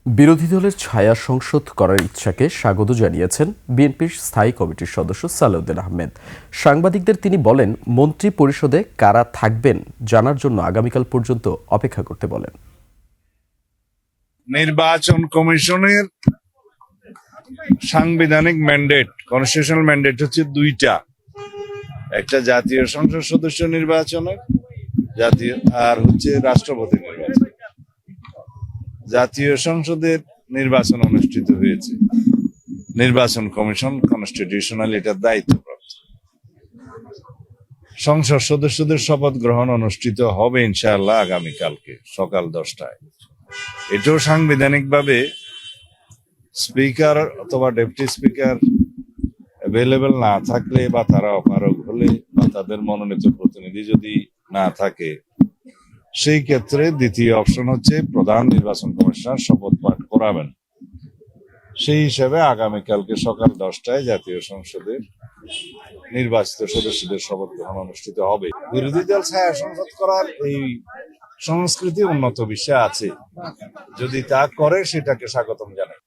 বিরোধী দলের ছায়া সংসদ করার ইচ্ছাকে স্বাগত জানিয়েছেন বিএনপির স্থায়ী কমিটির সদস্য সালাউদ্দিন আহমেদ। সাংবাদিকদের তিনি বলেন, মন্ত্রী পরিষদে কারা থাকবেন জানার জন্য আগামীকাল পর্যন্ত অপেক্ষা করতে বলেন। নির্বাচন কমিশনের সাংবিধানিক ম্যান্ডেট, কনস্টিটিউশনাল ম্যান্ডেট হচ্ছে দুইটা, একটা জাতীয় সংসদ সদস্য নির্বাচনের জাতীয়, আর হচ্ছে রাষ্ট্রপতি নির্বাচন। জাতীয় সংসদের নির্বাচন অনুষ্ঠিত হয়েছে, নির্বাচন কমিশন কনস্টিটিউশনাল এটার দায়িত্বপ্রাপ্ত। সংসদ সদস্যদের শপথ গ্রহণ অনুষ্ঠিত হবে ইনশাআল্লাহ আগামীকালকে সকাল 10টায়। এটাও সাংবিধানিকভাবে স্পিকার অথবা ডেপুটি স্পিকার অ্যাভেলেবেল না থাকলে বা তারা অপারগ হলে বা তাদের মনোনীত প্রতিনিধি যদি না থাকে, সেই ক্ষেত্রে দ্বিতীয় অপশন হচ্ছে প্রধান নির্বাচন কমিশনার শপথ পাঠ করাবেন। সেই হিসাবে আগামীকালকে সকাল 10টায় জাতীয় সংসদের নির্বাচিত সদস্যদের শপথ গ্রহণ অনুষ্ঠিত হবে। বিরোধী দল ছায়া সংসদ করার এই সংস্কৃতি উন্নত বিশ্বে আছে, যদি তা করে সেটাকে স্বাগতম জানাই।